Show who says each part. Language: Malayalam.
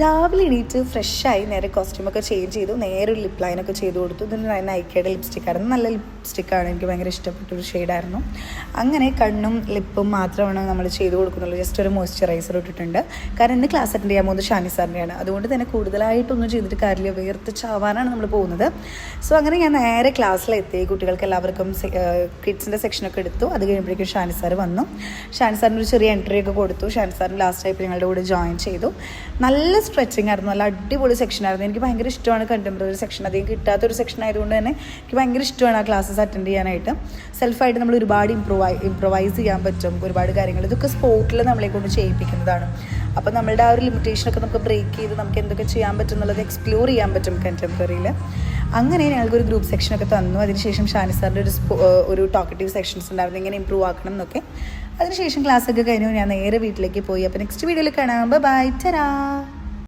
Speaker 1: രാവിലെ എണീറ്റ് ഫ്രഷായി നേരെ കോസ്റ്റ്യൂമൊക്കെ ചേഞ്ച് ചെയ്തു, നേരെ ഒരു ലിപ് ലൈനൊക്കെ ചെയ്ത് കൊടുത്തു. ഇതൊരു നൈക്കയുടെ ലിപ്സ്റ്റിക്കായിരുന്നു, നല്ല ലിപ്സ്റ്റിക്കാണ്, എനിക്ക് ഭയങ്കര ഇഷ്ടപ്പെട്ടൊരു ഷെയ്ഡായിരുന്നു. അങ്ങനെ കണ്ണും ലിപ്പും മാത്രമാണ് നമ്മൾ ചെയ്ത് കൊടുക്കുന്നുള്ളൂ. ജസ്റ്റ് ഒരു മോയ്സ്ചറൈസർ ഇട്ടിട്ടുണ്ട്. കാരണം ഇന്ന് ക്ലാസ് അറ്റൻഡ് ചെയ്യാൻ പോകുന്നത് ഷാനി സാറിൻ്റെയാണ്. അതുകൊണ്ട് തന്നെ കൂടുതലായിട്ടൊന്നും ചെയ്തിട്ട് കാര്യമില്ല, വേർത്ത് ചാവാനാണ് നമ്മൾ പോകുന്നത്. സോ അങ്ങനെ ഞാൻ നേരെ ക്ലാസ്സിലെത്തി. കുട്ടികൾക്ക് എല്ലാവർക്കും കിഡ്സിൻ്റെ സെക്ഷനൊക്കെ എടുത്തു. അത് കഴിയുമ്പോഴേക്കും ഷാനി സാർ വന്നു. ഷാനി സാറിന് ഒരു ചെറിയ എൻട്രി ഒക്കെ കൊടുത്തു. ഷാനി സാറിന് ലാസ്റ്റ് ആയപ്പോൾ ഞങ്ങളുടെ കൂടെ ജോയിൻ ചെയ്തു. നല്ല സ്ട്രെച്ചിങ് ആയിരുന്നു, നല്ല അടിപൊളി സെക്ഷനായിരുന്നു. എനിക്ക് ഭയങ്കര ഇഷ്ടമാണ് കണ്ടംപററി സെക്ഷൻ. അധികം കിട്ടാത്തൊരു സെക്ഷൻ ആയതുകൊണ്ട് തന്നെ എനിക്ക് ഭയങ്കര ഇഷ്ടമാണ് ആ ക്ലാസ്സസ് അറ്റൻഡ് ചെയ്യാനായിട്ട്. സെൽഫായിട്ട് നമ്മൾ ഒരുപാട് ഇംപ്രൊവൈസ് ചെയ്യാൻ പറ്റും, ഒരുപാട് കാര്യങ്ങൾ. ഇതൊക്കെ സ്പോട്ടിൽ നമ്മളെ കൊണ്ട് ചെയ്യിപ്പിക്കുന്നതാണ്. അപ്പോൾ നമ്മളുടെ ആ ഒരു ലിമിറ്റേഷനൊക്കെ നമുക്ക് ബ്രേക്ക് ചെയ്ത് നമുക്ക് എന്തൊക്കെ ചെയ്യാൻ പറ്റും എന്നുള്ളത് എക്സ്പ്ലോർ ചെയ്യാൻ പറ്റും കണ്ടംപററിയിൽ. അങ്ങനെ ഞങ്ങൾക്കൊരു ഗ്രൂപ്പ് സെക്ഷനൊക്കെ തന്നു. അതിനുശേഷം ഷാനി സാറിൻ്റെ ഒരു ടോക്കറ്റീവ് സെക്ഷൻസ് ഉണ്ടായിരുന്നു, ഇങ്ങനെ ഇമ്പ്രൂവ് ആക്കണം എന്നൊക്കെ. അതിനുശേഷം ക്ലാസ്സൊക്കെ കഴിഞ്ഞു ഞാൻ നേരെ വീട്ടിലേക്ക് പോയി. അപ്പോൾ നെക്സ്റ്റ് വീഡിയോയിൽ കാണാം. ബൈ, ടാറ്റാ.